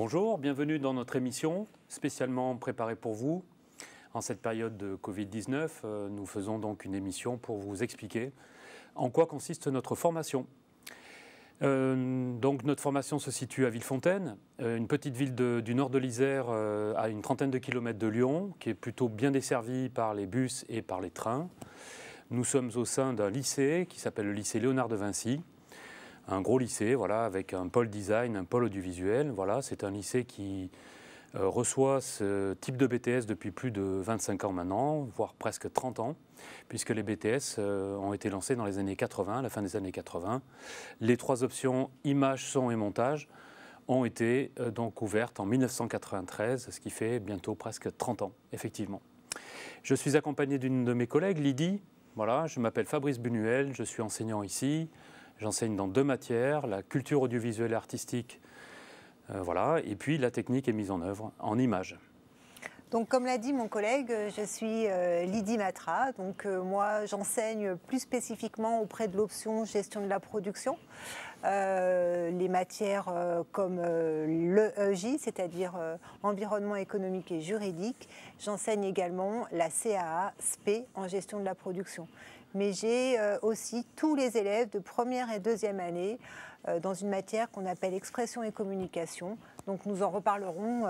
Bonjour, bienvenue dans notre émission spécialement préparée pour vous. En cette période de Covid-19, nous faisons donc une émission pour vous expliquer en quoi consiste notre formation. Donc notre formation se situe à Villefontaine, une petite ville du nord de l'Isère, à une trentaine de kilomètres de Lyon, qui est plutôt bien desservie par les bus et par les trains. Nous sommes au sein d'un lycée qui s'appelle le lycée Léonard de Vinci. Un gros lycée, voilà, avec un pôle design, un pôle audiovisuel. Voilà, c'est un lycée qui reçoit ce type de BTS depuis plus de 25 ans maintenant, voire presque 30 ans, puisque les BTS ont été lancés dans les années 80, à la fin des années 80. Les trois options image, son et montage ont été donc ouvertes en 1993, ce qui fait bientôt presque 30 ans, effectivement. Je suis accompagné d'une de mes collègues, Lydie. Voilà, je m'appelle Fabrice Bunuel, je suis enseignant ici. J'enseigne dans deux matières, la culture audiovisuelle et artistique, voilà, et puis la technique est mise en œuvre en images. Donc, comme l'a dit mon collègue, je suis Lydie Matra. Donc, moi, j'enseigne plus spécifiquement auprès de l'option gestion de la production. Les matières comme l'EJ, c'est-à-dire environnement économique et juridique. J'enseigne également la CAA, SP, en gestion de la production. Mais j'ai aussi tous les élèves de première et deuxième année dans une matière qu'on appelle expression et communication. Donc nous en reparlerons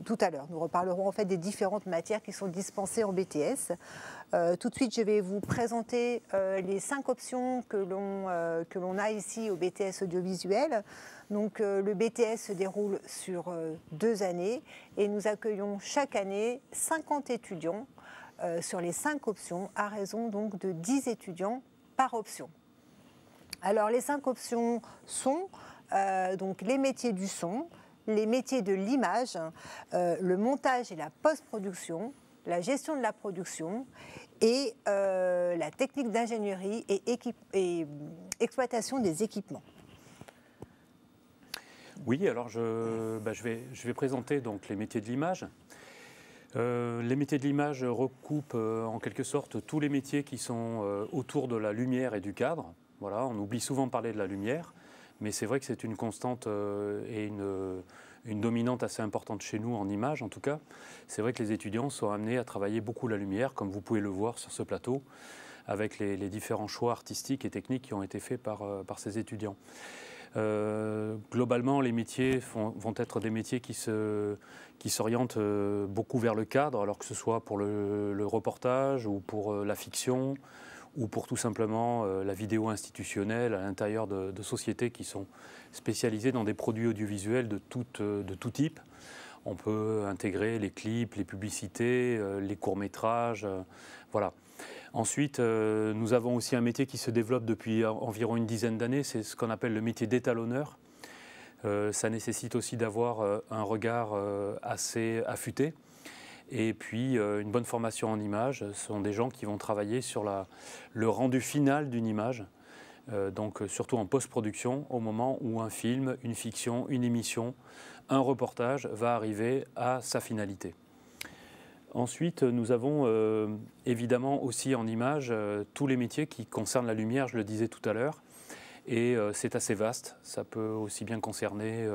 tout à l'heure. Nous reparlerons en fait des différentes matières qui sont dispensées en BTS. Tout de suite, je vais vous présenter les 5 options que l'on a ici au BTS audiovisuel. Donc le BTS se déroule sur 2 années et nous accueillons chaque année 50 étudiants sur les 5 options, à raison donc de 10 étudiants par option. Alors les 5 options sont donc les métiers du son, les métiers de l'image, le montage et la post-production, la gestion de la production et la technique d'ingénierie et exploitation des équipements. Oui, alors je vais présenter donc les métiers de l'image. Les métiers de l'image recoupent en quelque sorte tous les métiers qui sont autour de la lumière et du cadre. Voilà, on oublie souvent de parler de la lumière, mais c'est vrai que c'est une constante et une dominante assez importante chez nous en image en tout cas. C'est vrai que les étudiants sont amenés à travailler beaucoup la lumière, comme vous pouvez le voir sur ce plateau, avec les différents choix artistiques et techniques qui ont été faits par ces étudiants. Globalement, les métiers vont être des métiers qui s'orientent beaucoup vers le cadre, alors que ce soit pour le reportage ou pour la fiction ou pour tout simplement la vidéo institutionnelle à l'intérieur de sociétés qui sont spécialisées dans des produits audiovisuels de tout type. On peut intégrer les clips, les publicités, les courts-métrages, voilà. Ensuite, nous avons aussi un métier qui se développe depuis environ une dizaine d'années, c'est ce qu'on appelle le métier d'étalonneur. Ça nécessite aussi d'avoir un regard assez affûté. Et puis, une bonne formation en image, ce sont des gens qui vont travailler sur le rendu final d'une image, donc surtout en post-production, au moment où un film, une fiction, une émission, un reportage va arriver à sa finalité. Ensuite, nous avons évidemment aussi en image tous les métiers qui concernent la lumière, je le disais tout à l'heure, et c'est assez vaste. Ça peut aussi bien concerner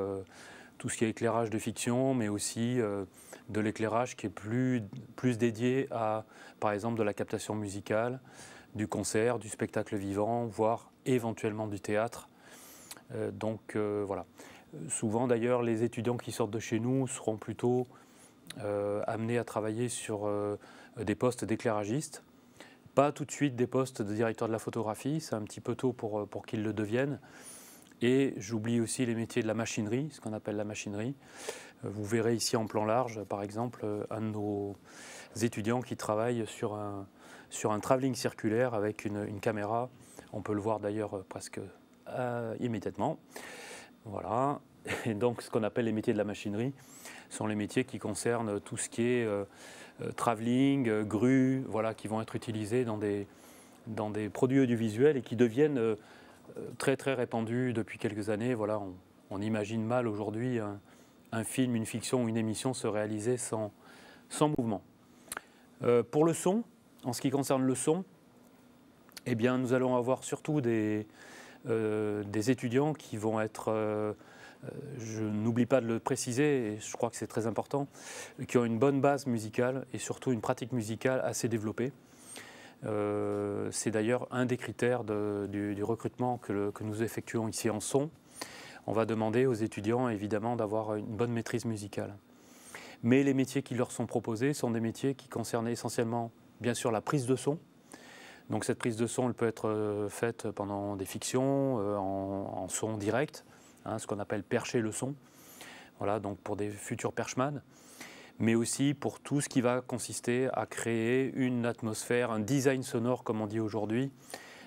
tout ce qui est éclairage de fiction, mais aussi de l'éclairage qui est plus dédié à, par exemple, de la captation musicale, du concert, du spectacle vivant, voire éventuellement du théâtre. Voilà. Souvent d'ailleurs, les étudiants qui sortent de chez nous seront plutôt amenés à travailler sur des postes d'éclairagistes. Pas tout de suite des postes de directeur de la photographie, c'est un petit peu tôt pour qu'ils le deviennent. Et j'oublie aussi les métiers de la machinerie, ce qu'on appelle la machinerie. Vous verrez ici en plan large, par exemple, un de nos étudiants qui travaille sur un travelling circulaire avec une caméra. On peut le voir d'ailleurs presque immédiatement. Voilà. Et donc, ce qu'on appelle les métiers de la machinerie sont les métiers qui concernent tout ce qui est travelling, grue, voilà, qui vont être utilisés dans des produits audiovisuels et qui deviennent très très répandus depuis quelques années. Voilà, on imagine mal aujourd'hui un film, une fiction ou une émission se réaliser sans mouvement. Pour le son, en ce qui concerne le son, eh bien, nous allons avoir surtout des étudiants qui vont être je n'oublie pas de le préciser, et je crois que c'est très important, qui ont une bonne base musicale et surtout une pratique musicale assez développée. C'est d'ailleurs un des critères du recrutement que nous effectuons ici en son. On va demander aux étudiants évidemment d'avoir une bonne maîtrise musicale. Mais les métiers qui leur sont proposés sont des métiers qui concernent essentiellement, bien sûr, la prise de son. Donc cette prise de son, elle peut être faite pendant des fictions, en son direct, hein, ce qu'on appelle percher le son, voilà, donc pour des futurs perchman, mais aussi pour tout ce qui va consister à créer une atmosphère, un design sonore, comme on dit aujourd'hui,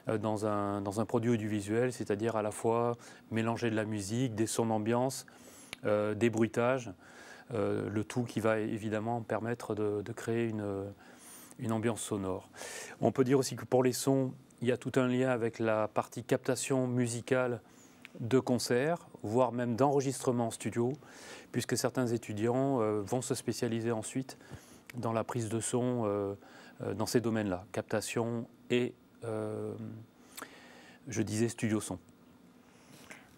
dans un produit audiovisuel, c'est-à-dire à la fois mélanger de la musique, des sons d'ambiance, des bruitages, le tout qui va évidemment permettre de créer une ambiance sonore. On peut dire aussi que pour les sons, il y a tout un lien avec la partie captation musicale de concert, voire même d'enregistrement en studio, puisque certains étudiants vont se spécialiser ensuite dans la prise de son dans ces domaines-là, captation et, je disais, studio son.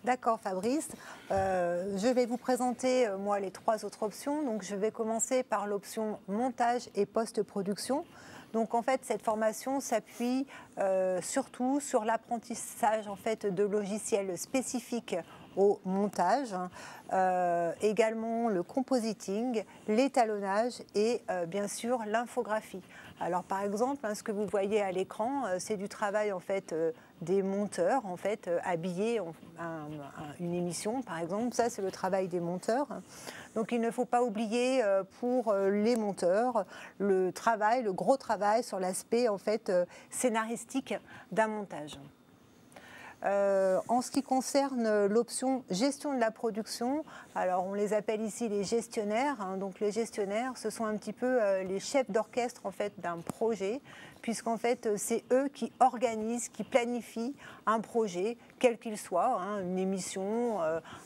D'accord Fabrice, je vais vous présenter moi les 3 autres options. Donc je vais commencer par l'option montage et post-production. Donc en fait cette formation s'appuie surtout sur l'apprentissage en fait de logiciels spécifiques au montage, également le compositing, l'étalonnage et bien sûr l'infographie. Alors par exemple, ce que vous voyez à l'écran, c'est du travail en fait des monteurs en fait habillés une émission par exemple. Ça c'est le travail des monteurs. Donc il ne faut pas oublier pour les monteurs le gros travail sur l'aspect en fait scénaristique d'un montage. En ce qui concerne l'option gestion de la production, alors on les appelle ici les gestionnaires. Hein, donc les gestionnaires, ce sont un petit peu les chefs d'orchestre en fait d'un projet, puisqu'en fait c'est eux qui organisent, qui planifient un projet, quel qu'il soit, hein, une émission,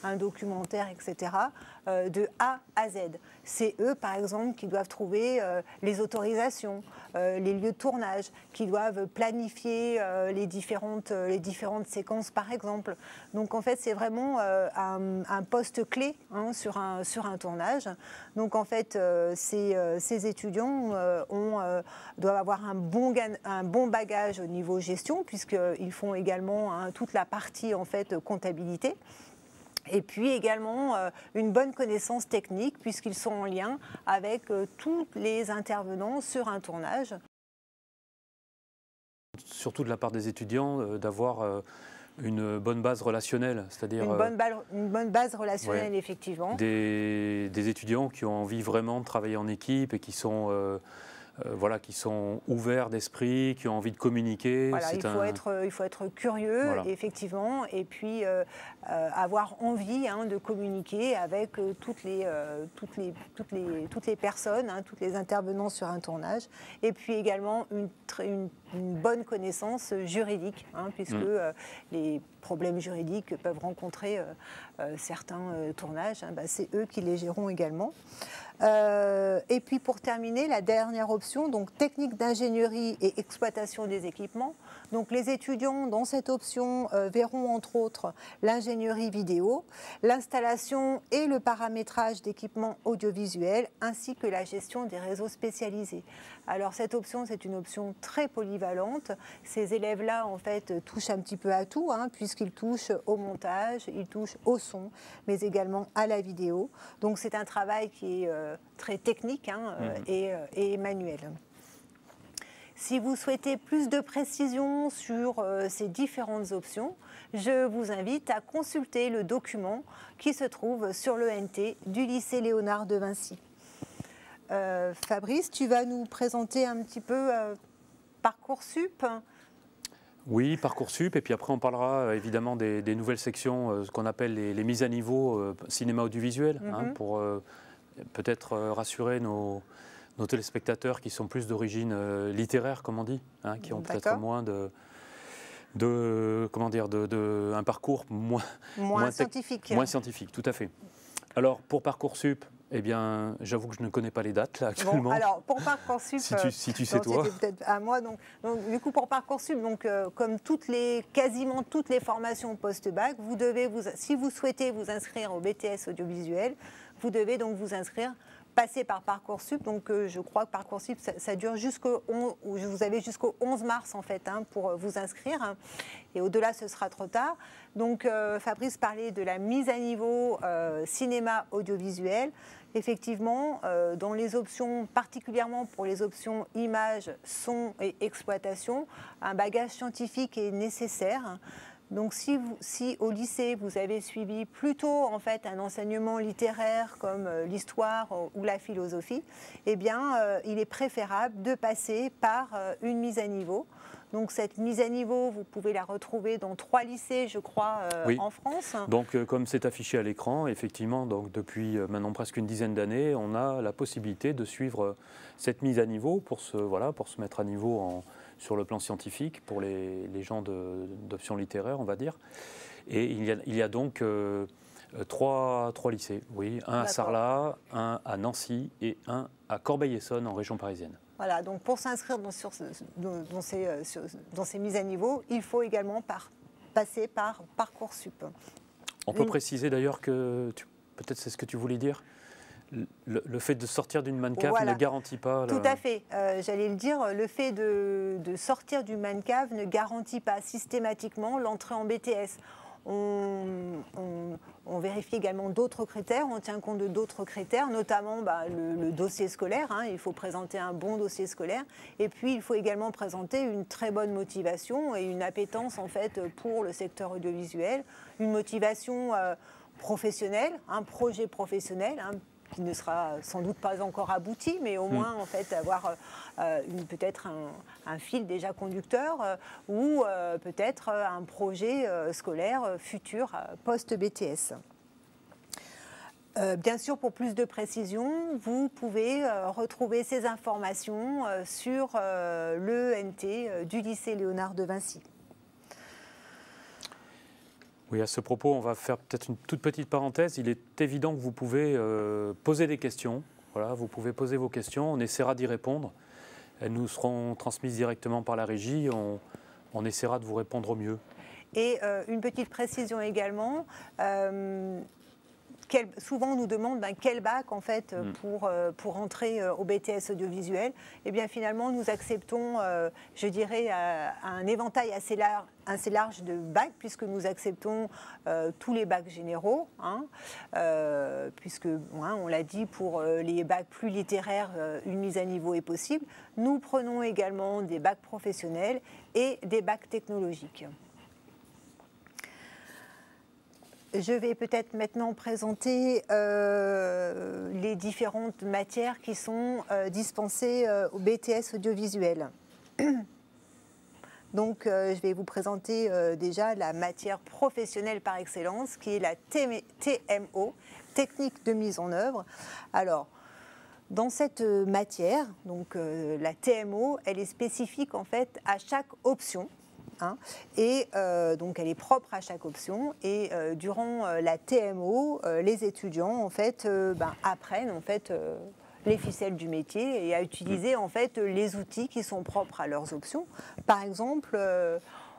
un documentaire, etc., de A à Z. C'est eux, par exemple, qui doivent trouver les autorisations, les lieux de tournage, qui doivent planifier les différentes séquences, par exemple. Donc, en fait, c'est vraiment un poste clé hein, sur un tournage. Donc, en fait, ces étudiants doivent avoir un bon bagage au niveau gestion, puisqu'ils font également hein, toute la partie, en fait, comptabilité. Et puis également une bonne connaissance technique puisqu'ils sont en lien avec tous les intervenants sur un tournage. Surtout de la part des étudiants, d'avoir une bonne base relationnelle, c'est-à-dire une bonne base relationnelle, ouais, effectivement. Des étudiants qui ont envie vraiment de travailler en équipe et qui sont voilà, qui sont ouverts d'esprit, qui ont envie de communiquer. Voilà, il faut être curieux, voilà. Effectivement, et puis avoir envie hein, de communiquer avec toutes les personnes, hein, tous les intervenants sur un tournage, et puis également une bonne connaissance juridique, hein, puisque les problèmes juridiques peuvent rencontrer certains tournages, hein, bah, c'est eux qui les géreront également. Et puis pour terminer, la dernière option, donc technique d'ingénierie et exploitation des équipements. Donc les étudiants dans cette option verront entre autres l'ingénierie vidéo, l'installation et le paramétrage d'équipements audiovisuels ainsi que la gestion des réseaux spécialisés. Alors cette option, c'est une option très polyvalente. Ces élèves-là, en fait, touchent un petit peu à tout, hein, puisqu'ils touchent au montage, ils touchent au son, mais également à la vidéo. Donc c'est un travail qui est très technique hein, et manuel. Si vous souhaitez plus de précisions sur ces différentes options, je vous invite à consulter le document qui se trouve sur l'ENT du lycée Léonard de Vinci. Fabrice, tu vas nous présenter un petit peu Parcoursup. Oui, Parcoursup, et puis après on parlera évidemment des nouvelles sections, ce qu'on appelle les mises à niveau cinéma audiovisuel, hein, pour peut-être rassurer nos téléspectateurs qui sont plus d'origine littéraire, comme on dit, hein, qui ont peut-être moins un parcours moins scientifique. Moins scientifique, tout à fait. Alors pour Parcoursup, Eh bien, j'avoue que je ne connais pas les dates là actuellement. Bon, alors pour Parcoursup, si tu sais toi. c'était peut-être à moi. Donc, du coup pour Parcoursup, comme quasiment toutes les formations post-bac, si vous souhaitez vous inscrire au BTS audiovisuel, vous devez donc vous inscrire, passer par Parcoursup. Donc je crois que Parcoursup ça dure vous avez jusqu'au 11 mars en fait pour vous inscrire. Et au-delà ce sera trop tard. Donc Fabrice parlait de la mise à niveau cinéma audiovisuel. Effectivement, dans les options, particulièrement pour les options images, son et exploitation, un bagage scientifique est nécessaire. Donc si au lycée vous avez suivi plutôt en fait un enseignement littéraire comme l'histoire ou la philosophie, eh bien il est préférable de passer par une mise à niveau. Donc cette mise à niveau, vous pouvez la retrouver dans 3 lycées, je crois, oui. en France. Donc comme c'est affiché à l'écran, effectivement, donc, depuis maintenant presque une dizaine d'années, on a la possibilité de suivre cette mise à niveau pour se mettre à niveau sur le plan scientifique pour les gens d'options littéraires, on va dire. Et il y a donc 3 lycées, oui, un à Sarlat, un à Nancy et un à Corbeil-Essonnes en région parisienne. Voilà, donc pour s'inscrire dans ces mises à niveau, il faut également passer par Parcoursup. On peut préciser d'ailleurs que, peut-être c'est ce que tu voulais dire, le fait de sortir d'une MANCAV ne garantit pas... Tout à fait, j'allais le dire, le fait de sortir du MANCAV ne garantit pas systématiquement l'entrée en BTS. On vérifie également d'autres critères, on tient compte de d'autres critères, notamment le dossier scolaire. Il faut présenter un bon dossier scolaire. Et puis, il faut également présenter une très bonne motivation et une appétence en fait pour le secteur audiovisuel, une motivation professionnelle, un projet professionnel. Qui ne sera sans doute pas encore abouti, mais au moins en fait avoir peut-être un fil déjà conducteur ou peut-être un projet scolaire futur post-BTS. Bien sûr, pour plus de précision, vous pouvez retrouver ces informations sur l'ENT du lycée Léonard de Vinci. Oui, à ce propos, on va faire peut-être une toute petite parenthèse. Il est évident que vous pouvez poser des questions. Voilà, vous pouvez poser vos questions, on essaiera d'y répondre. Elles nous seront transmises directement par la régie, on essaiera de vous répondre au mieux. Et une petite précision également, souvent on nous demande quel bac en fait pour entrer au BTS audiovisuel. Et bien finalement nous acceptons, je dirais, un éventail assez large de bacs, puisque nous acceptons tous les bacs généraux, puisque on l'a dit, pour les bacs plus littéraires, une mise à niveau est possible. Nous prenons également des bacs professionnels et des bacs technologiques. Je vais peut-être maintenant présenter les différentes matières qui sont dispensées au BTS audiovisuel. Donc, je vais vous présenter déjà la matière professionnelle par excellence, qui est la TMO, technique de mise en œuvre. Alors, dans cette matière, donc la TMO, elle est spécifique en fait à chaque option. Et donc elle est propre à chaque option, et durant la TMO, les étudiants en fait apprennent en fait les ficelles du métier et à utiliser en fait les outils qui sont propres à leurs options. Par exemple,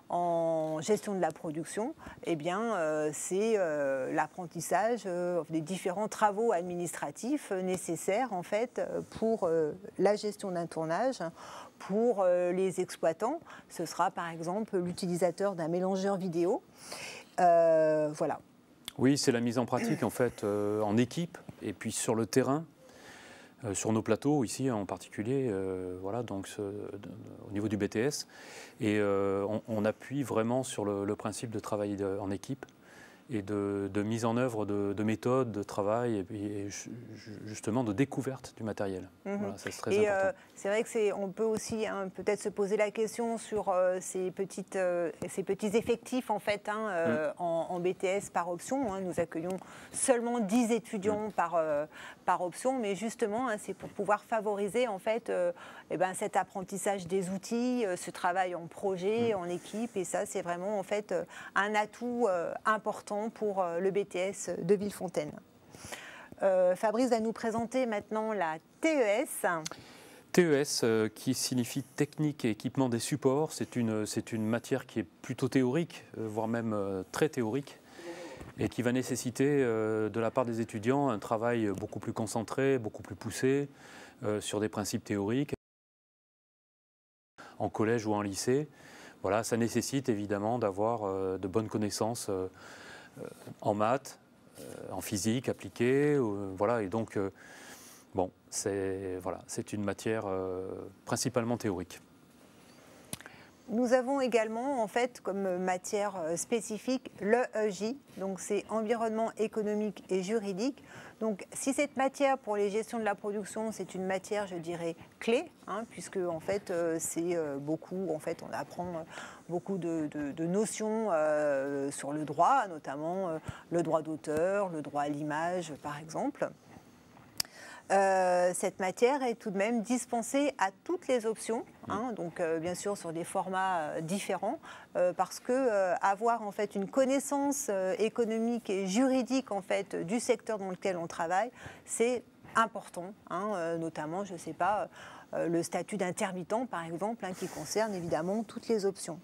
en gestion de la production, eh bien, c'est l'apprentissage des différents travaux administratifs nécessaires en fait pour la gestion d'un tournage. Pour les exploitants, ce sera par exemple l'utilisateur d'un mélangeur vidéo. Voilà. Oui, c'est la mise en pratique en fait en équipe et puis sur le terrain. Sur nos plateaux, ici en particulier, voilà, donc au niveau du BTS. Et on appuie vraiment sur le principe de travail en équipe et de mise en œuvre de méthodes de travail et puis justement de découverte du matériel. Voilà, c'est très important. C'est vrai que on peut aussi peut-être se poser la question sur ces petits effectifs en fait en BTS par option. Nous accueillons seulement 10 étudiants par option, mais justement c'est pour pouvoir favoriser en fait cet apprentissage des outils, ce travail en projet, en équipe, et ça c'est vraiment en fait un atout important pour le BTS de Villefontaine. Fabrice va nous présenter maintenant la TES. TES, qui signifie technique et équipement des supports, c'est une matière qui est plutôt théorique, voire même très théorique, et qui va nécessiter de la part des étudiants un travail beaucoup plus concentré, beaucoup plus poussé, sur des principes théoriques, en collège ou en lycée. Voilà, ça nécessite évidemment d'avoir de bonnes connaissances en maths, en physique appliquée, voilà, et donc bon, c'est une matière principalement théorique. Nous avons également, en fait, comme matière spécifique, l'EJ, donc c'est environnement économique et juridique. Donc, si cette matière pour les gestions de la production, c'est une matière, je dirais, clé, hein, puisque en fait, c'est beaucoup, en fait, on apprend beaucoup de notions sur le droit, notamment le droit d'auteur, le droit à l'image, par exemple. Cette matière est tout de même dispensée à toutes les options, hein, donc bien sûr sur des formats différents, parce que avoir en fait une connaissance économique et juridique en fait du secteur dans lequel on travaille, c'est important, hein, notamment, je ne sais pas, le statut d'intermittent par exemple, hein, qui concerne évidemment toutes les options.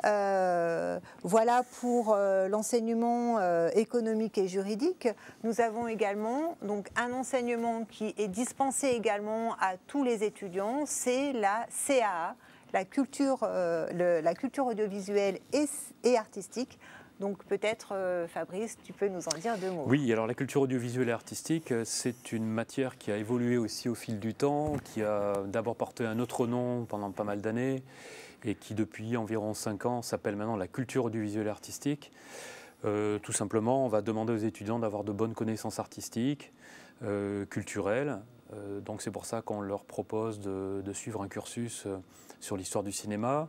Voilà pour l'enseignement économique et juridique. Nous avons également donc, un enseignement qui est dispensé également à tous les étudiants, c'est la CAA, la culture audiovisuelle et artistique. Donc peut-être, Fabrice, tu peux nous en dire deux mots. Oui, alors la culture audiovisuelle et artistique, c'est une matière qui a évolué aussi au fil du temps, qui a d'abord porté un autre nom pendant pas mal d'années, et qui depuis environ 5 ans s'appelle maintenant la culture audiovisuelle et artistique. Tout simplement, on va demander aux étudiants d'avoir de bonnes connaissances artistiques, culturelles. Donc c'est pour ça qu'on leur propose de suivre un cursus sur l'histoire du cinéma,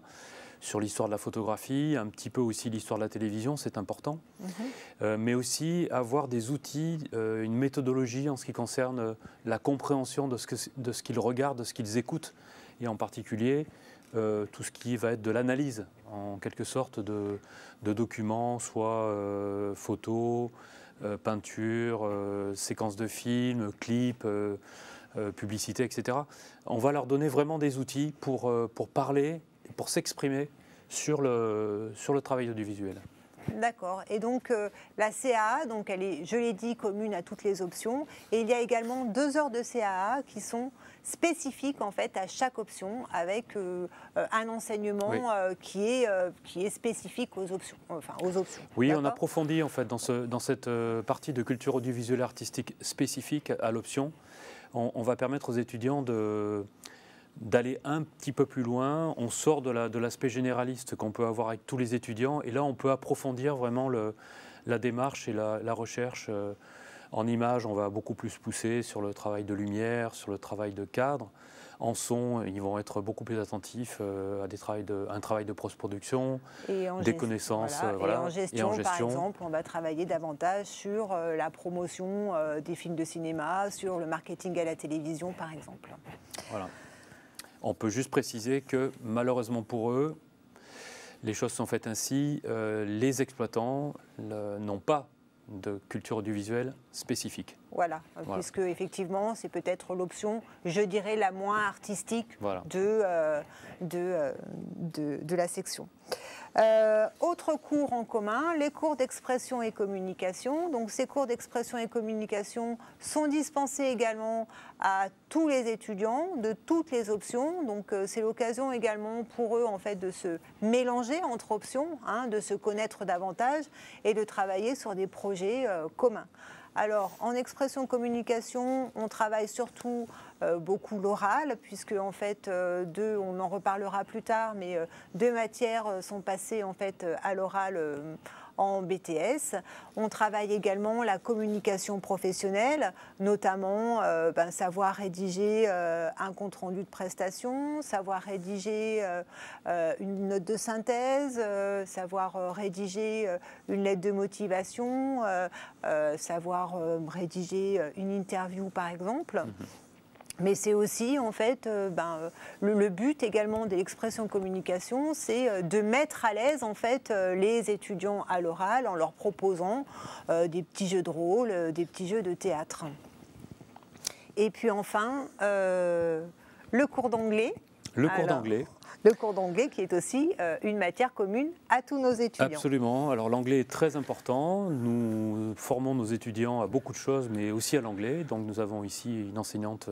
sur l'histoire de la photographie, un petit peu aussi l'histoire de la télévision, c'est important. Mais aussi avoir des outils, une méthodologie en ce qui concerne la compréhension de ce qu'ils regardent, de ce qu'ils écoutent, et en particulier tout ce qui va être de l'analyse, en quelque sorte, de documents, soit photos, peintures, séquences de films, clips, publicités, etc. On va leur donner vraiment des outils pour parler, pour s'exprimer sur le travail audiovisuel. D'accord. Et donc la CAA, donc elle est, je l'ai dit, commune à toutes les options. Et il y a également 2 heures de CAA qui sont spécifiques en fait à chaque option, avec un enseignement oui. Qui est spécifique aux options. Enfin, aux options. Oui, on approfondit en fait dans cette partie de culture audiovisuelle artistique spécifique à l'option. On va permettre aux étudiants d'aller un petit peu plus loin. On sort de l'aspect généraliste qu'on peut avoir avec tous les étudiants, et là on peut approfondir vraiment la démarche et la recherche. En images, on va beaucoup plus pousser sur le travail de lumière, sur le travail de cadre. En son, ils vont être beaucoup plus attentifs à un travail de post-production, des connaissances. Voilà. Et en gestion, par exemple, on va travailler davantage sur la promotion des films de cinéma, sur le marketing à la télévision, par exemple. Voilà. On peut juste préciser que, malheureusement pour eux, les choses sont faites ainsi. Les exploitants n'ont pas de culture audiovisuelle spécifique. Voilà, puisque effectivement, c'est peut-être l'option, je dirais, la moins artistique voilà. de la section. Autre cours en commun, les cours d'expression et communication. Donc ces cours d'expression et communication sont dispensés également à tous les étudiants de toutes les options. Donc c'est l'occasion également pour eux en fait de se mélanger entre options, hein, de se connaître davantage et de travailler sur des projets communs. Alors, en expression-communication, on travaille surtout beaucoup l'oral, puisque en fait, on en reparlera plus tard, mais 2 matières sont passées en fait à l'oral en BTS. On travaille également la communication professionnelle, notamment savoir rédiger un compte-rendu de prestation, savoir rédiger une note de synthèse, savoir rédiger une lettre de motivation, savoir rédiger une interview par exemple. Mais c'est aussi, en fait, le but également de l'expression communication, c'est de mettre à l'aise, en fait, les étudiants à l'oral en leur proposant des petits jeux de rôle, des petits jeux de théâtre. Et puis enfin, le cours d'anglais. Le cours d'anglais. Le cours d'anglais qui est aussi une matière commune à tous nos étudiants. Absolument. Alors l'anglais est très important. Nous formons nos étudiants à beaucoup de choses, mais aussi à l'anglais. Donc nous avons ici une enseignante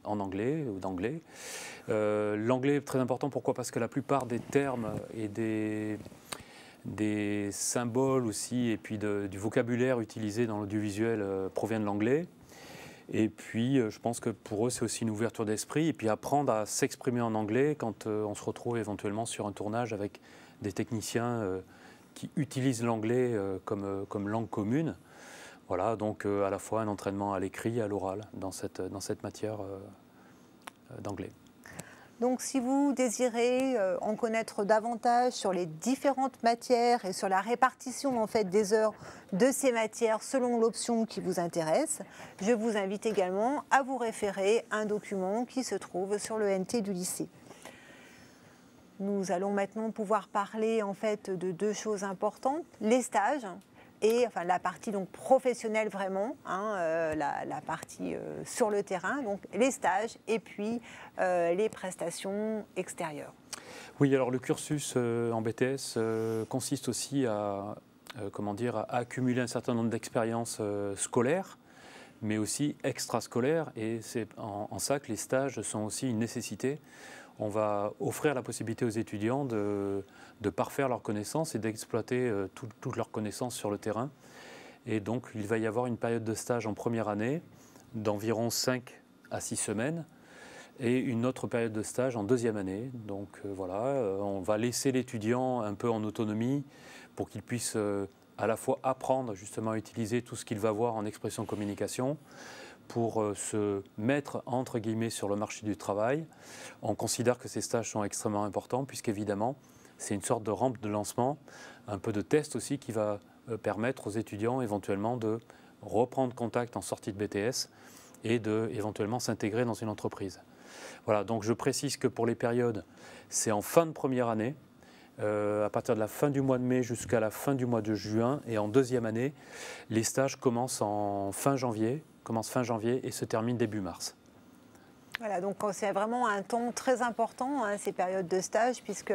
en anglais ou d'anglais. L'anglais est très important. Pourquoi? Parce que la plupart des termes et des symboles aussi, et puis du vocabulaire utilisé dans l'audiovisuel provient de l'anglais. Et puis, je pense que pour eux, c'est aussi une ouverture d'esprit. Et puis, apprendre à s'exprimer en anglais quand on se retrouve éventuellement sur un tournage avec des techniciens qui utilisent l'anglais comme langue commune. Voilà, donc à la fois un entraînement à l'écrit et à l'oral dans cette matière d'anglais. Donc, si vous désirez en connaître davantage sur les différentes matières et sur la répartition en fait des heures de ces matières selon l'option qui vous intéresse, je vous invite également à vous référer à un document qui se trouve sur le NT du lycée. Nous allons maintenant pouvoir parler en fait de deux choses importantes, les stages. Et enfin, la partie donc professionnelle vraiment, la partie sur le terrain, donc les stages et puis les prestations extérieures. Oui, alors le cursus en BTS consiste aussi à accumuler un certain nombre d'expériences scolaires, mais aussi extrascolaires, et c'est en ça que les stages sont aussi une nécessité. On va offrir la possibilité aux étudiants de parfaire leurs connaissances et d'exploiter toutes leurs connaissances sur le terrain. Et donc, il va y avoir une période de stage en première année d'environ 5 à 6 semaines et une autre période de stage en deuxième année. Donc voilà, on va laisser l'étudiant un peu en autonomie pour qu'il puisse à la fois apprendre justement à utiliser tout ce qu'il va voir en expression communication, pour se mettre entre guillemets sur le marché du travail. On considère que ces stages sont extrêmement importants puisqu'évidemment c'est une sorte de rampe de lancement, un peu de test aussi qui va permettre aux étudiants éventuellement de reprendre contact en sortie de BTS et de éventuellement s'intégrer dans une entreprise. Voilà, donc je précise que pour les périodes, c'est en fin de première année, à partir de la fin du mois de mai jusqu'à la fin du mois de juin, et en deuxième année, les stages commencent fin janvier et se terminent début mars. Voilà, donc c'est vraiment un temps très important, ces périodes de stage, puisque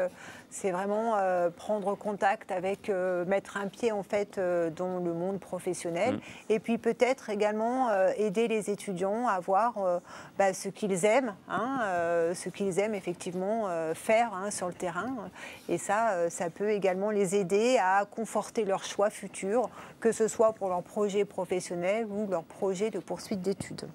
c'est vraiment prendre contact avec, mettre un pied en fait dans le monde professionnel, et puis peut-être également aider les étudiants à voir ce qu'ils aiment, ce qu'ils aiment effectivement faire sur le terrain, et ça peut également les aider à conforter leur choix futur, que ce soit pour leur projet professionnel ou leur projet de poursuite d'études.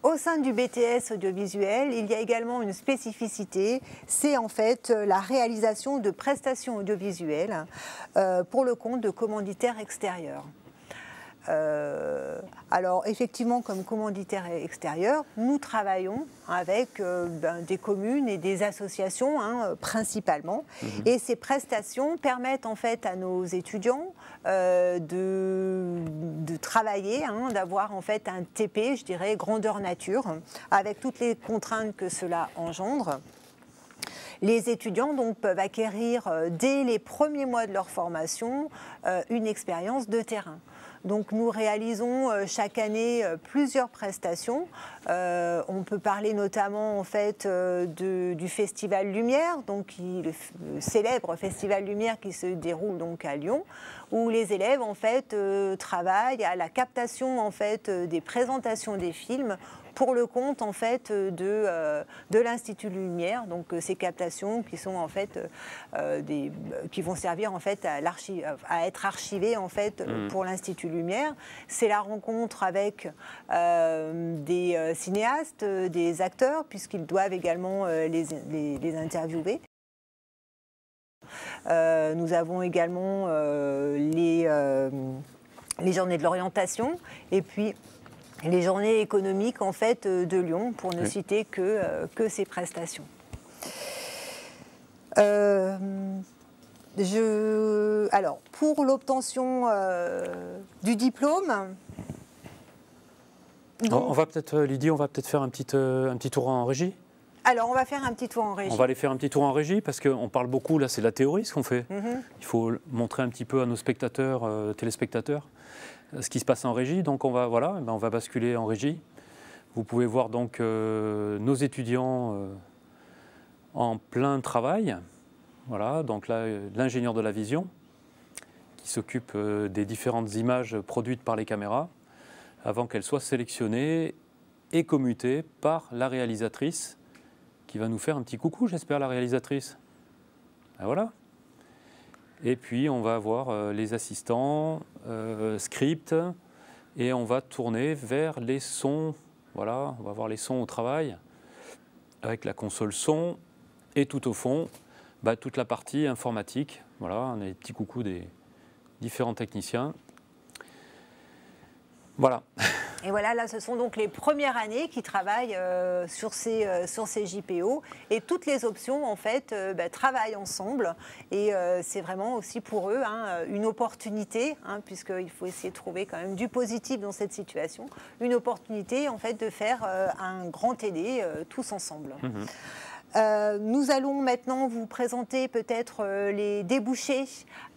Au sein du BTS audiovisuel, il y a également une spécificité, c'est en fait la réalisation de prestations audiovisuelles pour le compte de commanditaires extérieurs. Alors effectivement, comme commanditaire extérieur, nous travaillons avec des communes et des associations principalement. Et ces prestations permettent en fait à nos étudiants de travailler, d'avoir en fait un TP, je dirais, grandeur nature, avec toutes les contraintes que cela engendre. Les étudiants donc peuvent acquérir dès les premiers mois de leur formation une expérience de terrain. Donc nous réalisons chaque année plusieurs prestations. On peut parler notamment en fait du Festival Lumière, donc le célèbre Festival Lumière qui se déroule donc à Lyon, où les élèves en fait travaillent à la captation en fait des présentations des films pour le compte en fait de l'Institut Lumière, donc ces captations qui sont en fait qui vont servir en fait à être archivées en fait pour l'Institut Lumière. C'est la rencontre avec des cinéastes, des acteurs, puisqu'ils doivent également les interviewer. Nous avons également les journées de l'orientation et puis les journées économiques en fait de Lyon, pour ne citer que ces prestations. Alors, pour l'obtention du diplôme, On va peut-être, Lydie, on va peut-être faire un petit tour en régie. Alors, on va faire un petit tour en régie. On va aller faire un petit tour en régie parce qu'on parle beaucoup, là, c'est la théorie ce qu'on fait. Il faut montrer un petit peu à nos spectateurs, téléspectateurs, ce qui se passe en régie. Donc, on va basculer en régie. Vous pouvez voir donc nos étudiants en plein travail. Voilà, donc là, l'ingénieur de la vision qui s'occupe des différentes images produites par les caméras avant qu'elles soient sélectionnées et commutées par la réalisatrice qui va nous faire un petit coucou, j'espère, la réalisatrice. Ben voilà. Et puis, on va avoir les assistants, script, et on va tourner vers les sons. Voilà, on va voir les sons au travail, avec la console son, et tout au fond, toute la partie informatique. Voilà, on a les petits coucous des différents techniciens. Voilà. Et voilà, là, ce sont donc les premières années qui travaillent sur ces JPO. Et toutes les options, en fait, travaillent ensemble. Et c'est vraiment aussi pour eux une opportunité, puisqu'il faut essayer de trouver quand même du positif dans cette situation. Une opportunité, en fait, de faire un grand télé tous ensemble. Nous allons maintenant vous présenter peut-être les débouchés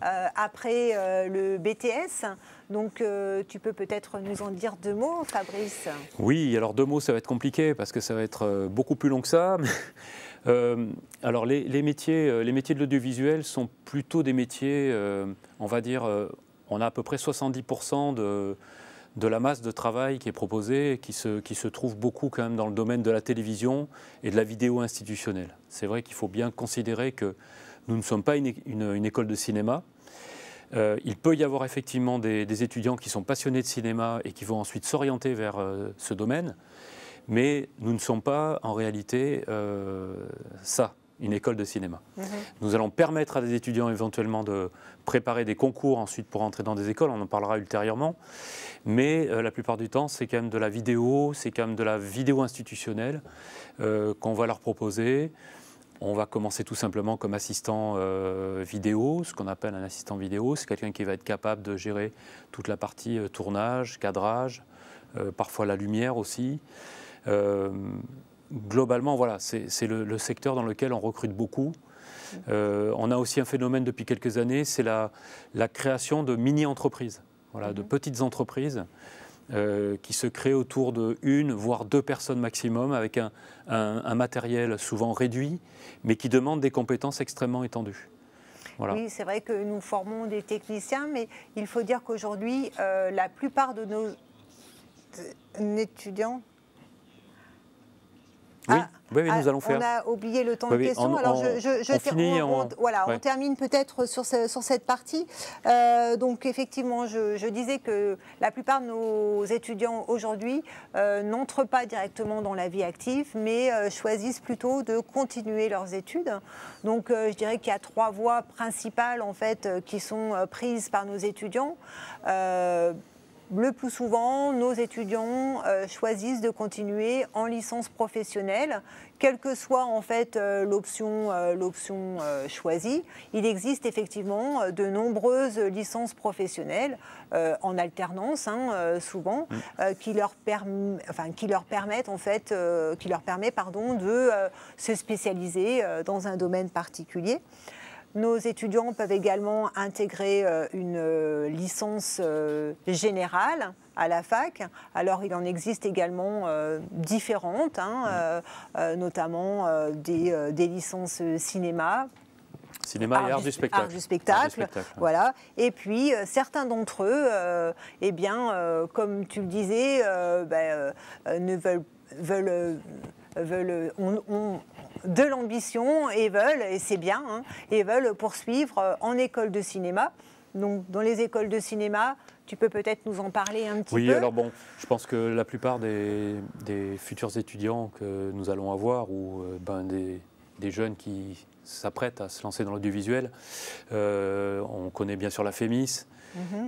après le BTS. Donc, tu peux peut-être nous en dire 2 mots, Fabrice? Oui, alors 2 mots, ça va être compliqué parce que ça va être beaucoup plus long que ça. Alors, les métiers de l'audiovisuel sont plutôt des métiers, on va dire, on a à peu près 70% de la masse de travail qui est proposée et qui se trouve beaucoup quand même dans le domaine de la télévision et de la vidéo institutionnelle. C'est vrai qu'il faut bien considérer que nous ne sommes pas une école de cinéma. Il peut y avoir effectivement des étudiants qui sont passionnés de cinéma et qui vont ensuite s'orienter vers ce domaine, mais nous ne sommes pas en réalité une école de cinéma. Nous allons permettre à des étudiants éventuellement de préparer des concours ensuite pour entrer dans des écoles, on en parlera ultérieurement, mais la plupart du temps c'est quand même de la vidéo, c'est quand même de la vidéo institutionnelle qu'on va leur proposer. On va commencer tout simplement comme assistant vidéo, ce qu'on appelle un assistant vidéo, c'est quelqu'un qui va être capable de gérer toute la partie tournage, cadrage, parfois la lumière aussi. Globalement, voilà, c'est le secteur dans lequel on recrute beaucoup. On a aussi un phénomène depuis quelques années, c'est la création de mini-entreprises, voilà, de petites entreprises qui se créent autour de 1 voire 2 personnes maximum, avec un matériel souvent réduit, mais qui demande des compétences extrêmement étendues. Voilà. Oui, c'est vrai que nous formons des techniciens, mais il faut dire qu'aujourd'hui, la plupart de nos étudiants... Oui, nous allons faire. On a oublié le temps de question. Alors, on termine peut-être sur cette partie. Donc, effectivement, je disais que la plupart de nos étudiants aujourd'hui n'entrent pas directement dans la vie active, mais choisissent plutôt de continuer leurs études. Donc, je dirais qu'il y a 3 voies principales en fait qui sont prises par nos étudiants. Le plus souvent, nos étudiants choisissent de continuer en licence professionnelle, quelle que soit en fait l'option choisie. Il existe effectivement de nombreuses licences professionnelles en alternance, souvent, qui leur permettent en fait, de se spécialiser dans un domaine particulier. Nos étudiants peuvent également intégrer une licence générale à la fac. Alors, il en existe également différentes, notamment des licences cinéma. Cinéma et art du spectacle. Art du spectacle, voilà. Et puis, certains d'entre eux, comme tu le disais, ont de l'ambition et c'est bien, et veulent poursuivre en école de cinéma. Donc, dans les écoles de cinéma, tu peux peut-être nous en parler un petit peu. Oui, alors bon, je pense que la plupart des futurs étudiants que nous allons avoir, ou des jeunes qui s'apprêtent à se lancer dans l'audiovisuel, on connaît bien sûr la FEMIS,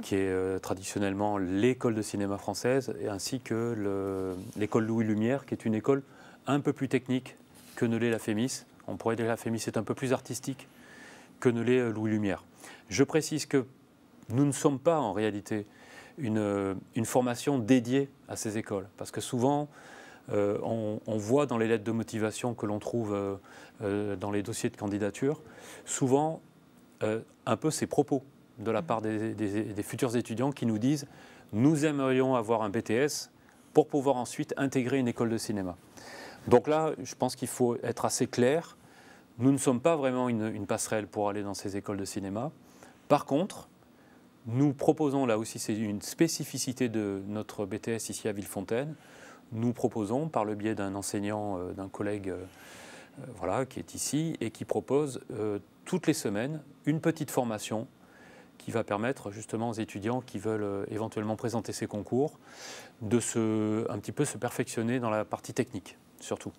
qui est traditionnellement l'école de cinéma française, ainsi que l'école Louis Lumière, qui est une école un peu plus technique que ne l'est la FEMIS. On pourrait dire que la FEMIS est un peu plus artistique que ne l'est Louis Lumière. Je précise que nous ne sommes pas en réalité une formation dédiée à ces écoles. Parce que souvent, on voit dans les lettres de motivation que l'on trouve dans les dossiers de candidature, souvent un peu ces propos de la part des futurs étudiants qui nous disent « nous aimerions avoir un BTS pour pouvoir ensuite intégrer une école de cinéma ». Donc là, je pense qu'il faut être assez clair. Nous ne sommes pas vraiment une passerelle pour aller dans ces écoles de cinéma. Par contre, nous proposons, là aussi c'est une spécificité de notre BTS ici à Villefontaine, nous proposons par le biais d'un enseignant, d'un collègue voilà, qui est ici et qui propose toutes les semaines une petite formation qui va permettre justement aux étudiants qui veulent éventuellement présenter ces concours de un petit peu se perfectionner dans la partie technique, surtout,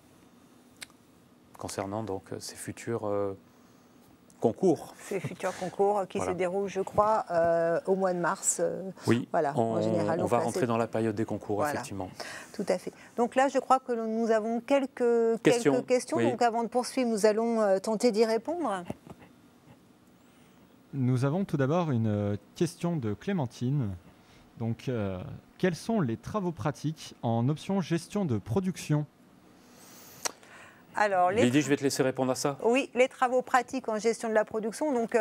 concernant donc ces futurs concours. Ces futurs concours qui se déroulent, je crois, au mois de mars. Oui, voilà, en général. On va rentrer dans la période des concours, voilà. Effectivement. Tout à fait. Donc là, je crois que nous avons quelques questions. Oui. Donc avant de poursuivre, nous allons tenter d'y répondre. Nous avons tout d'abord une question de Clémentine. Donc, quels sont les travaux pratiques en option gestion de production ? Alors, Lydie, je vais te laisser répondre à ça. Oui, les travaux pratiques en gestion de la production. Donc,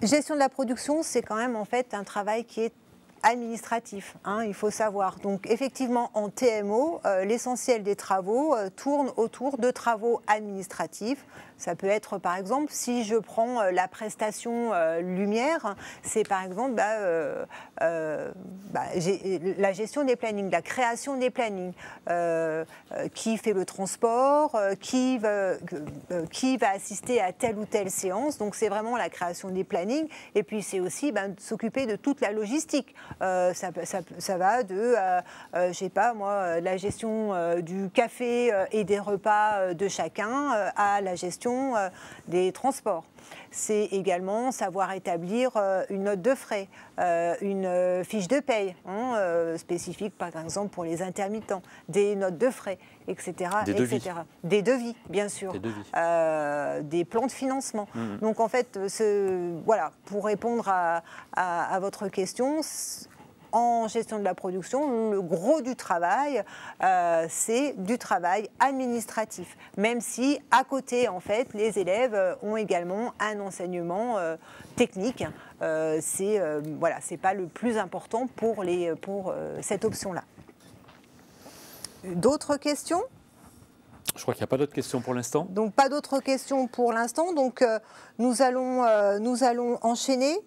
gestion de la production, c'est quand même en fait un travail qui est administratif, hein, il faut savoir. Donc effectivement, en TMO, l'essentiel des travaux tourne autour de travaux administratifs. Ça peut être, par exemple, si je prends la prestation lumière, c'est par exemple la gestion des plannings, la création des plannings. Qui fait le transport, qui va assister à telle ou telle séance. Donc c'est vraiment la création des plannings. Et puis c'est aussi s'occuper de toute la logistique. Ça va de, je sais pas moi, la gestion du café et des repas de chacun à la gestion des transports. C'est également savoir établir une note de frais, une fiche de paye spécifique par exemple pour les intermittents, des notes de frais, etc. Des devis. Etc. Des devis, bien sûr. Des devis. Des plans de financement. Donc en fait, voilà, pour répondre à votre question, en gestion de la production, le gros du travail, c'est du travail administratif. Même si, à côté, en fait, les élèves ont également un enseignement technique. C'est pas le plus important pour cette option-là. D'autres questions ? Je crois qu'il n'y a pas d'autres questions pour l'instant. Donc, pas d'autres questions pour l'instant. Donc, nous allons enchaîner.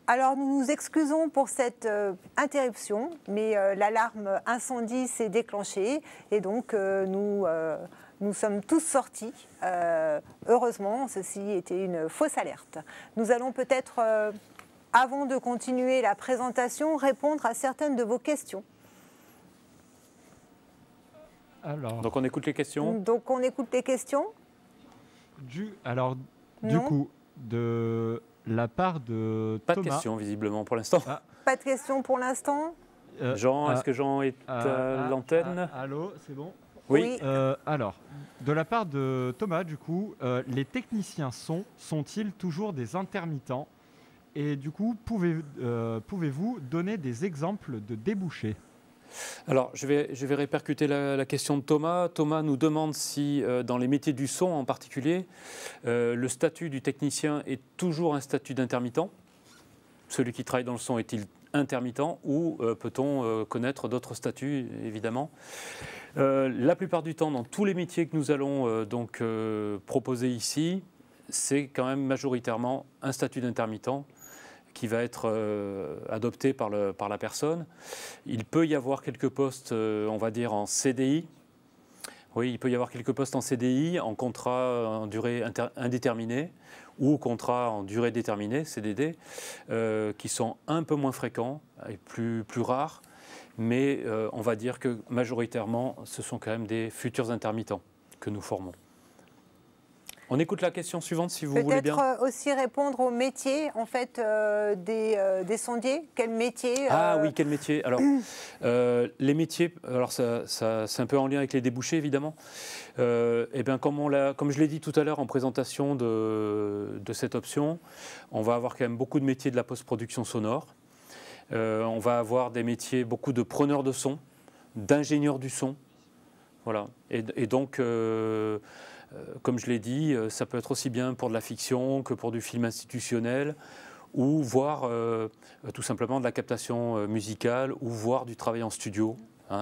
Alors, nous nous excusons pour cette interruption, mais l'alarme incendie s'est déclenchée et donc nous sommes tous sortis. Heureusement, ceci était une fausse alerte. Nous allons peut-être, avant de continuer la présentation, répondre à certaines de vos questions. Alors, donc, on écoute les questions. Donc, on écoute les questions. Du coup, de la part de Pas Thomas. de questions, visiblement, pour l'instant. Ah. Pas de questions pour l'instant. Jean, est-ce que Jean est à l'antenne ? Allô, c'est bon ? Oui. Alors, de la part de Thomas, du coup, les techniciens sont-ils toujours des intermittents ? Et du coup, pouvez-vous donner des exemples de débouchés ? Alors, je vais répercuter la question de Thomas. Thomas nous demande si, dans les métiers du son en particulier, le statut du technicien est toujours un statut d'intermittent. Celui qui travaille dans le son est-il intermittent ou peut-on connaître d'autres statuts, évidemment. La plupart du temps, dans tous les métiers que nous allons proposer ici, c'est quand même majoritairement un statut d'intermittent qui va être adopté par la personne. Il peut y avoir quelques postes, on va dire, en CDI. Oui, il peut y avoir quelques postes en CDI, en contrat en durée indéterminée ou contrat en durée déterminée, CDD, qui sont un peu moins fréquents et plus rares. Mais on va dire que majoritairement, ce sont quand même des futurs intermittents que nous formons. On écoute la question suivante si vous voulez bien. Peut-être aussi répondre au métier en fait des sondiers. Quel métier Ah oui, quel métier? Alors, les métiers, alors ça, c'est un peu en lien avec les débouchés évidemment. Eh bien, comme je l'ai dit tout à l'heure en présentation de cette option, on va avoir quand même beaucoup de métiers de la post-production sonore. On va avoir des métiers, beaucoup de preneurs de son, d'ingénieurs du son. Voilà. Et donc, comme je l'ai dit, ça peut être aussi bien pour de la fiction que pour du film institutionnel, ou voire tout simplement de la captation musicale, ou voire du travail en studio,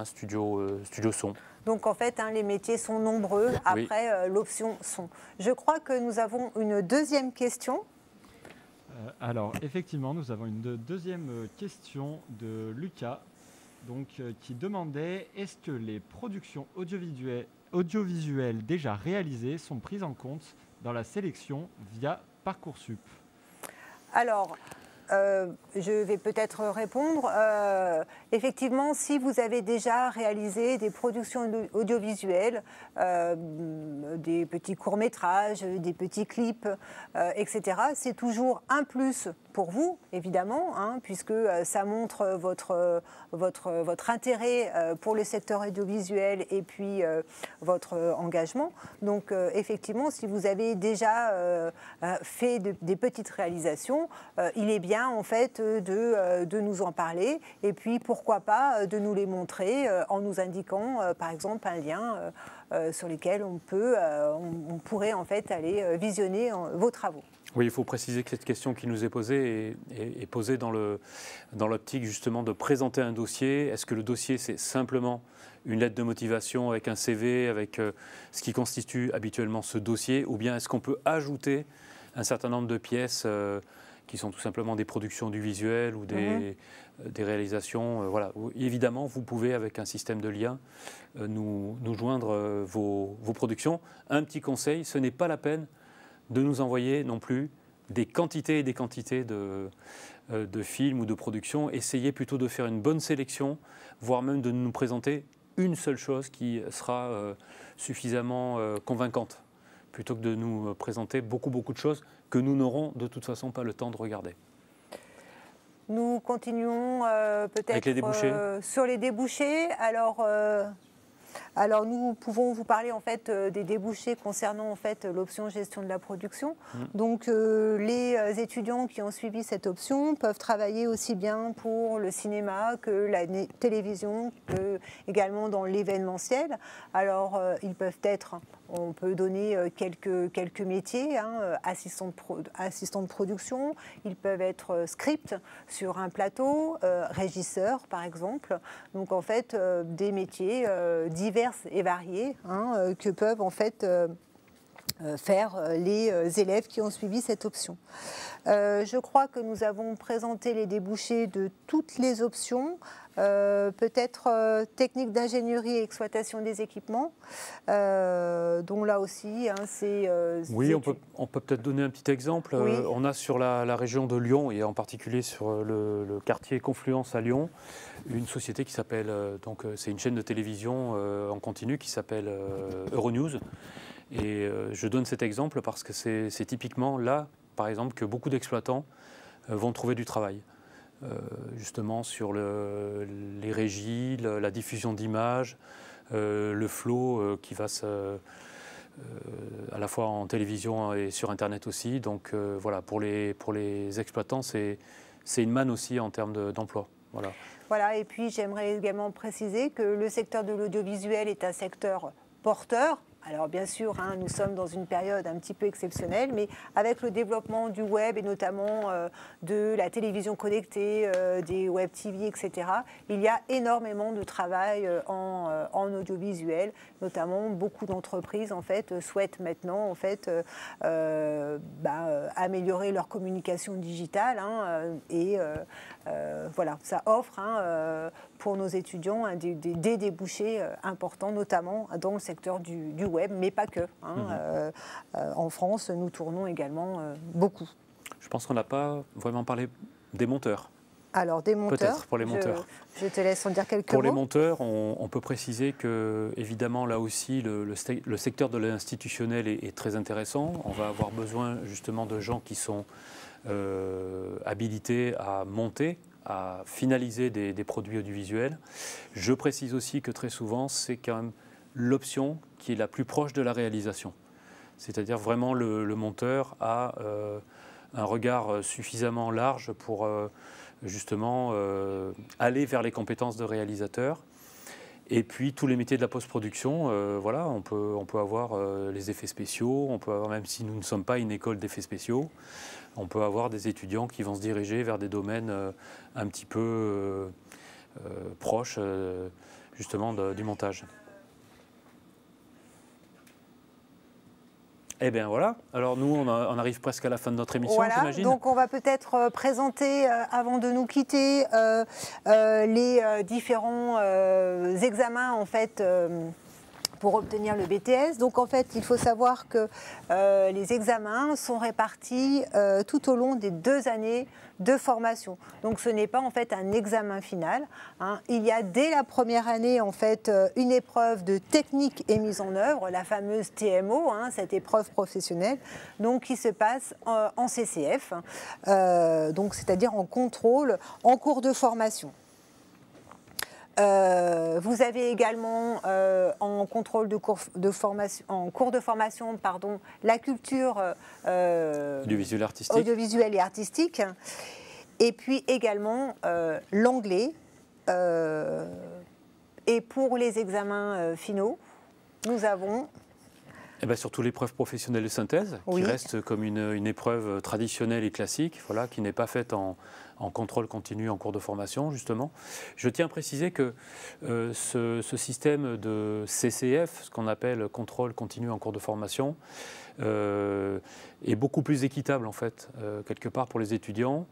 studio son. Donc en fait, les métiers sont nombreux après l'option son. Je crois que nous avons une deuxième question. Alors effectivement, nous avons une deuxième question de Lucas, donc, qui demandait est-ce que les productions audiovisuelles déjà réalisées sont prises en compte dans la sélection via Parcoursup? Alors, je vais peut-être répondre. Effectivement, si vous avez déjà réalisé des productions audiovisuelles, des petits courts-métrages, des petits clips, etc., c'est toujours un plus pour vous, évidemment, puisque ça montre votre intérêt pour le secteur audiovisuel et puis votre engagement. Donc, effectivement, si vous avez déjà fait des petites réalisations, il est bien en fait de nous en parler et puis pourquoi pas de nous les montrer en nous indiquant par exemple un lien sur lequel on pourrait en fait aller visionner vos travaux. Oui, il faut préciser que cette question qui nous est posée est posée dans l'optique justement de présenter un dossier. Est-ce que le dossier c'est simplement une lettre de motivation avec un CV, avec ce qui constitue habituellement ce dossier, ou bien est-ce qu'on peut ajouter un certain nombre de pièces qui sont tout simplement des productions du visuel ou des réalisations. Voilà. Évidemment, vous pouvez, avec un système de lien, nous joindre vos productions. Un petit conseil, ce n'est pas la peine de nous envoyer non plus des quantités et des quantités de films ou de productions. Essayez plutôt de faire une bonne sélection, voire même de nous présenter une seule chose qui sera suffisamment convaincante, plutôt que de nous présenter beaucoup de choses que nous n'aurons de toute façon pas le temps de regarder. Nous continuons peut-être sur les débouchés. Alors nous pouvons vous parler en fait des débouchés concernant en fait l'option gestion de la production. Donc les étudiants qui ont suivi cette option peuvent travailler aussi bien pour le cinéma que la télévision, que également dans l'événementiel. Alors ils peuvent être, on peut donner quelques métiers, assistant de production, ils peuvent être script sur un plateau, régisseur par exemple. Donc en fait des métiers divers et variés que peuvent en fait faire les élèves qui ont suivi cette option. Je crois que nous avons présenté les débouchés de toutes les options. Peut-être technique d'ingénierie et exploitation des équipements, dont là aussi c'est... oui, on peut peut-être donner un petit exemple. Oui. On a sur la région de Lyon, et en particulier sur le quartier Confluence à Lyon, une société qui s'appelle, donc c'est une chaîne de télévision en continu qui s'appelle Euronews. Et je donne cet exemple parce que c'est typiquement là, par exemple, que beaucoup d'exploitants vont trouver du travail. Justement sur les régies, la diffusion d'images, le flow qui va à la fois en télévision et sur Internet aussi. Donc voilà, pour les exploitants, c'est une manne aussi en termes d'emploi. Voilà. Voilà, et puis j'aimerais également préciser que le secteur de l'audiovisuel est un secteur porteur. Alors bien sûr, nous sommes dans une période un petit peu exceptionnelle, mais avec le développement du web et notamment de la télévision connectée, des web TV, etc., il y a énormément de travail en audiovisuel. Notamment, beaucoup d'entreprises en fait souhaitent maintenant en fait améliorer leur communication digitale et voilà, ça offre pour nos étudiants des débouchés importants, notamment dans le secteur du web, mais pas que. En France, nous tournons également beaucoup. Je pense qu'on n'a pas vraiment parlé des monteurs. Alors, des monteurs. Peut-être pour les monteurs. Je te laisse en dire quelques mots. Pour les monteurs, on peut préciser que, évidemment, là aussi, le secteur de l'institutionnel est très intéressant. On va avoir besoin justement de gens qui sont habilités à monter, à finaliser des produits audiovisuels. Je précise aussi que très souvent, c'est quand même l'option qui est la plus proche de la réalisation. C'est-à-dire vraiment le monteur a un regard suffisamment large pour justement aller vers les compétences de réalisateur. Et puis tous les métiers de la post-production, voilà, on peut avoir les effets spéciaux, on peut avoir, même si nous ne sommes pas une école d'effets spéciaux, on peut avoir des étudiants qui vont se diriger vers des domaines un petit peu proches justement du montage. Eh bien voilà, alors nous on arrive presque à la fin de notre émission, voilà, j'imagine. Donc on va peut-être présenter, avant de nous quitter, les différents examens en fait, pour obtenir le BTS. Donc en fait, il faut savoir que les examens sont répartis tout au long des 2 années de formation. Donc ce n'est pas en fait un examen final, hein. Il y a dès la première année en fait une épreuve de technique et mise en œuvre, la fameuse TMO, hein, cette épreuve professionnelle, donc qui se passe en CCF, donc c'est-à-dire en contrôle en cours de formation. Vous avez également en contrôle de cours de formation, pardon, la culture audiovisuelle et artistique, et puis également l'anglais. Et pour les examens finaux, nous avons... Eh bien, surtout l'épreuve professionnelle de synthèse, oui, qui reste comme une épreuve traditionnelle et classique, voilà, qui n'est pas faite en contrôle continu en cours de formation, justement. Je tiens à préciser que ce système de CCF, ce qu'on appelle contrôle continu en cours de formation, est beaucoup plus équitable, en fait, quelque part pour les étudiants.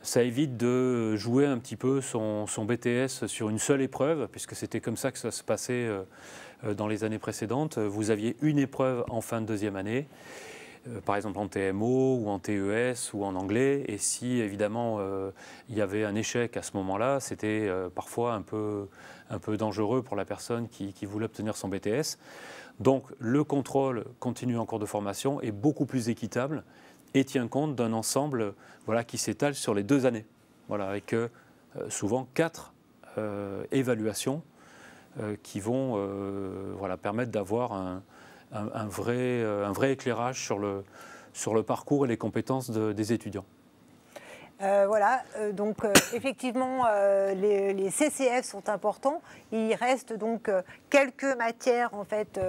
Ça évite de jouer un petit peu son BTS sur une seule épreuve, puisque c'était comme ça que ça se passait dans les années précédentes. Vous aviez une épreuve en fin de 2e année, par exemple en TMO ou en TES ou en anglais, et si évidemment il y avait un échec à ce moment-là, c'était parfois un peu dangereux pour la personne qui voulait obtenir son BTS. Donc le contrôle continu en cours de formation est beaucoup plus équitable et tient compte d'un ensemble, voilà, qui s'étale sur les 2 années, voilà, avec souvent 4 évaluations qui vont voilà, permettre d'avoir un vrai éclairage sur le parcours et les compétences des étudiants. Voilà, donc effectivement, les CCF sont importants. Il reste donc quelques matières en fait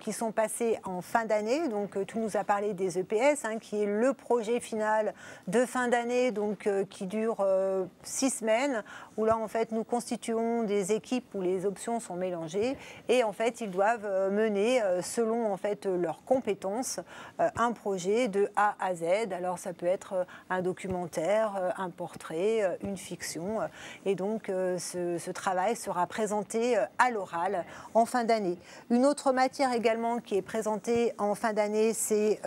qui sont passées en fin d'année. Donc tu nous as parlé des EPS, hein, qui est le projet final de fin d'année, donc qui dure 6 semaines, où là en fait nous constituons des équipes où les options sont mélangées et en fait ils doivent mener selon en fait leurs compétences un projet de A à Z. Alors ça peut être un documentaire, un portrait, une fiction. Et donc, ce travail sera présenté à l'oral en fin d'année. Une autre matière également qui est présentée en fin d'année, c'est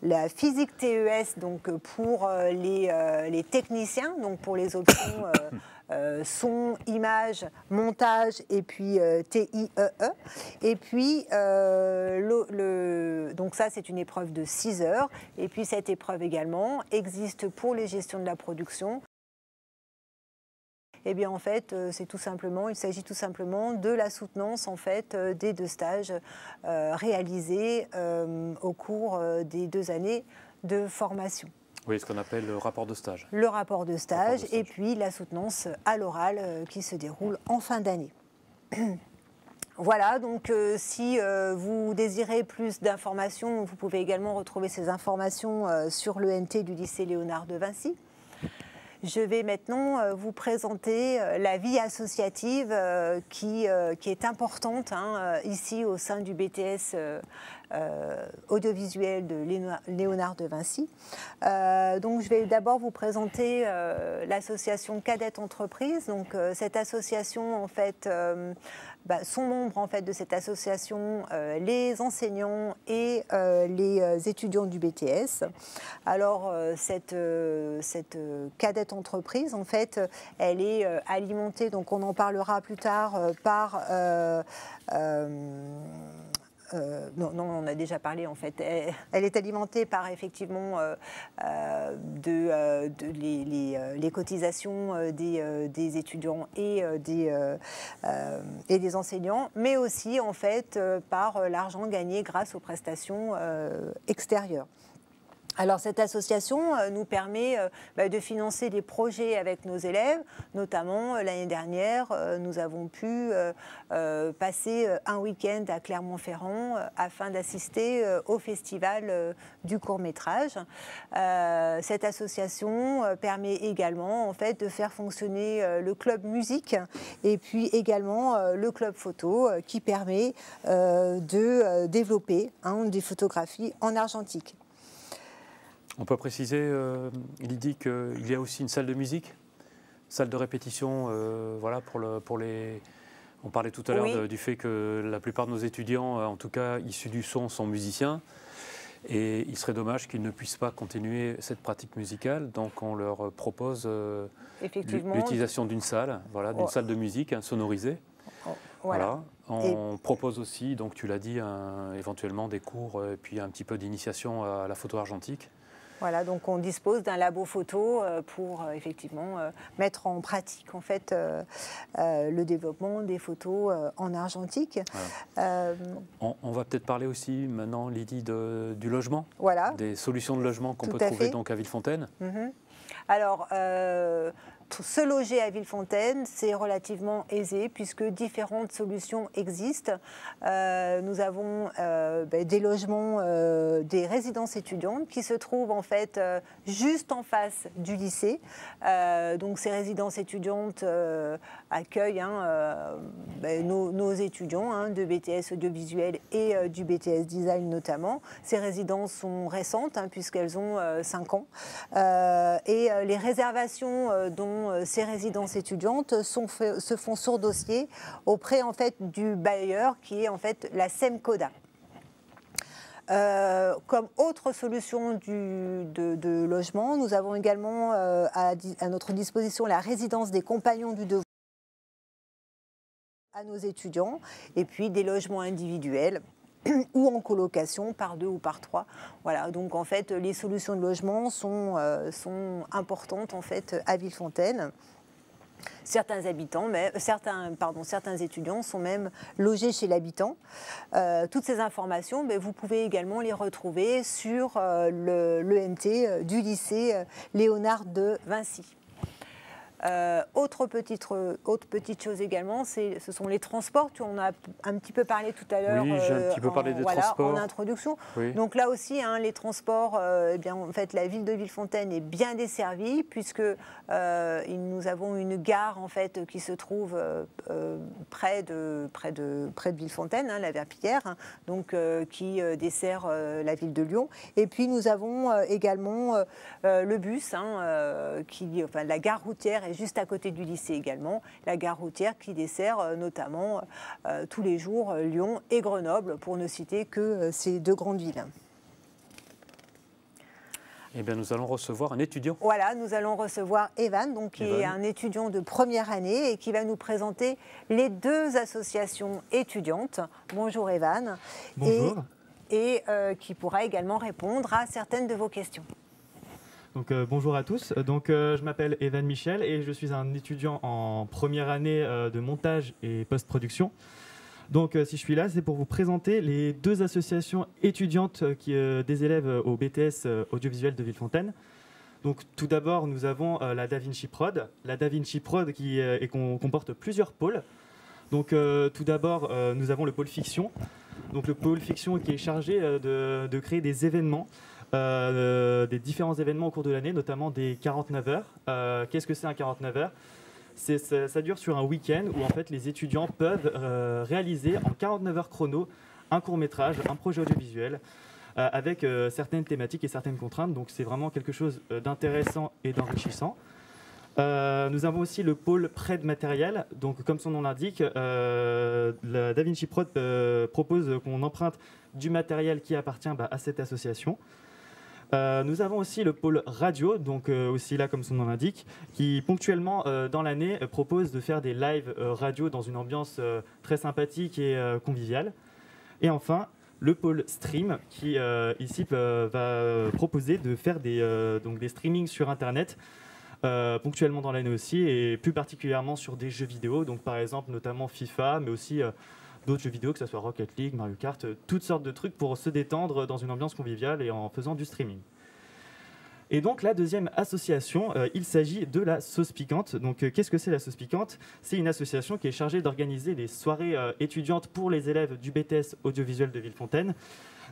la physique TES, donc pour les techniciens, donc pour les options son, image, montage et puis TIEE. Et puis, donc ça, c'est une épreuve de 6 heures. Et puis, cette épreuve également existe pour les gestions de la production. Eh bien, en fait, il s'agit tout simplement de la soutenance en fait des 2 stages réalisés au cours des 2 années de formation. Oui, ce qu'on appelle le rapport de stage. Le rapport de stage et puis la soutenance à l'oral qui se déroule en fin d'année. Voilà, donc si vous désirez plus d'informations, vous pouvez également retrouver ces informations sur l'ENT du lycée Léonard de Vinci. Je vais maintenant vous présenter la vie associative qui est importante hein, ici au sein du BTS audiovisuel de Léonard de Vinci. Donc je vais d'abord vous présenter l'association Cadette Entreprise. Donc cette association en fait sont membres en fait de cette association les enseignants et les étudiants du BTS. Alors cette Cadette cette entreprise, en fait, elle est alimentée, donc on en parlera plus tard, par... non, on a déjà parlé en fait. Elle est alimentée par effectivement les cotisations des étudiants et des enseignants, mais aussi en fait par l'argent gagné grâce aux prestations extérieures. Alors cette association nous permet de financer des projets avec nos élèves, notamment l'année dernière, nous avons pu passer un week-end à Clermont-Ferrand afin d'assister au festival du court-métrage. Cette association permet également en fait, de faire fonctionner le club musique et puis également le club photo qui permet de développer des photographies en argentique. On peut préciser, Lydie, qu'il y a aussi une salle de musique, salle de répétition, voilà, pour les... On parlait tout à l'heure du fait que la plupart de nos étudiants, en tout cas issus du son, sont musiciens. Et il serait dommage qu'ils ne puissent pas continuer cette pratique musicale. Donc on leur propose l'utilisation d'une salle, voilà, d'une salle de musique sonorisée. Voilà. On propose aussi, donc tu l'as dit, éventuellement des cours et puis un petit peu d'initiation à la photo argentique. Voilà, donc on dispose d'un labo photo pour effectivement mettre en pratique en fait le développement des photos en argentique. Voilà. On va peut-être parler aussi maintenant, Lydie, du logement, voilà. Des solutions de logement qu'on peut trouver donc à Villefontaine. Alors, se loger à Villefontaine, c'est relativement aisé puisque différentes solutions existent. Nous avons des logements, des résidences étudiantes qui se trouvent en fait juste en face du lycée. Donc ces résidences étudiantes accueillent nos étudiants de BTS audiovisuel et du BTS design notamment. Ces résidences sont récentes puisqu'elles ont 5 ans. Et les réservations dont ces résidences étudiantes se font sur dossier auprès en fait du bailleur qui est en fait la SEMCODA. Comme autre solution de logement, nous avons également à notre disposition la résidence des compagnons du devoir à nos étudiants et puis des logements individuels ou en colocation par 2 ou par 3. Voilà, donc en fait les solutions de logement sont importantes en fait à Villefontaine. Certains étudiants sont même logés chez l'habitant. Toutes ces informations, vous pouvez également les retrouver sur l'EMT du lycée Léonard de Vinci. Autre petite chose également, ce sont les transports. On a un petit peu parlé tout à l'heure j'ai un petit peu parlé des transports en introduction. Oui. Donc là aussi, les transports, en fait, la ville de Villefontaine est bien desservie puisque nous avons une gare en fait qui se trouve près de Villefontaine, la Verpillière, donc qui dessert la ville de Lyon. Et puis nous avons également le bus, la gare routière est juste à côté du lycée également, la gare routière qui dessert notamment tous les jours Lyon et Grenoble, pour ne citer que ces 2 grandes villes. Eh bien, nous allons recevoir un étudiant. Voilà, nous allons recevoir Evan, qui est un étudiant de première année et qui va nous présenter les 2 associations étudiantes. Bonjour Evan. Bonjour. Et qui pourra également répondre à certaines de vos questions. Donc, bonjour à tous. Je m'appelle Evan Michel et je suis un étudiant en première année de montage et post-production. Donc, si je suis là, c'est pour vous présenter les 2 associations étudiantes des élèves au BTS audiovisuel de Villefontaine. Donc, tout d'abord, nous avons la Da Vinci Prod. La Da Vinci Prod qui comporte plusieurs pôles. Donc, tout d'abord, nous avons le pôle fiction. Donc, le pôle fiction qui est chargé de créer des événements. Des différents événements au cours de l'année, notamment des 49 heures. Qu'est-ce que c'est un 49 heures ? Ça dure sur un week-end où en fait les étudiants peuvent réaliser en 49 heures chrono un court-métrage, un projet audiovisuel avec certaines thématiques et certaines contraintes. Donc c'est vraiment quelque chose d'intéressant et d'enrichissant. Nous avons aussi le pôle prêt de matériel. Donc comme son nom l'indique, la Da Vinci Prod propose qu'on emprunte du matériel qui appartient à cette association. Nous avons aussi le pôle radio, donc aussi là comme son nom l'indique, qui ponctuellement dans l'année propose de faire des lives radio dans une ambiance très sympathique et conviviale. Et enfin, le pôle stream qui ici va proposer de faire donc des streamings sur Internet ponctuellement dans l'année aussi, et plus particulièrement sur des jeux vidéo, donc par exemple notamment FIFA, mais aussi d'autres jeux vidéo, que ce soit Rocket League, Mario Kart, toutes sortes de trucs pour se détendre dans une ambiance conviviale et en faisant du streaming. Et donc la deuxième association, il s'agit de la Sauce Piquante. Donc qu'est-ce que c'est la Sauce Piquante? C'est une association qui est chargée d'organiser des soirées étudiantes pour les élèves du BTS audiovisuel de Villefontaine.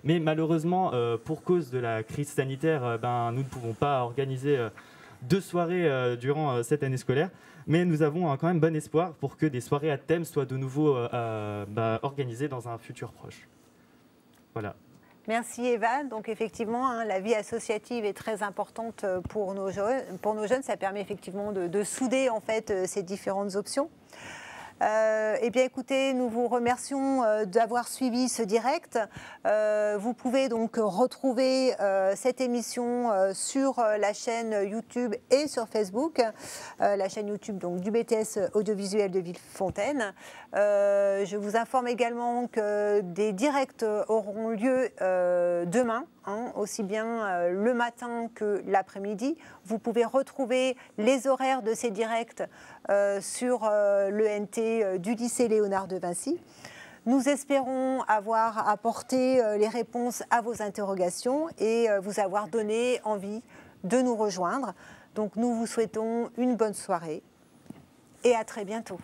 Mais malheureusement, pour cause de la crise sanitaire, nous ne pouvons pas organiser 2 soirées durant cette année scolaire. Mais nous avons quand même bon espoir pour que des soirées à thème soient de nouveau organisées dans un futur proche. Voilà. Merci Evan. Donc effectivement, la vie associative est très importante pour nos jeunes. Ça permet effectivement de souder en fait ces différentes options. Eh bien écoutez, nous vous remercions d'avoir suivi ce direct. Vous pouvez donc retrouver cette émission sur la chaîne YouTube et sur Facebook, la chaîne YouTube donc, du BTS audiovisuel de Villefontaine. Je vous informe également que des directs auront lieu demain, aussi bien le matin que l'après-midi. Vous pouvez retrouver les horaires de ces directs sur le NT du lycée Léonard de Vinci. Nous espérons avoir apporté les réponses à vos interrogations et vous avoir donné envie de nous rejoindre. Donc nous vous souhaitons une bonne soirée et à très bientôt.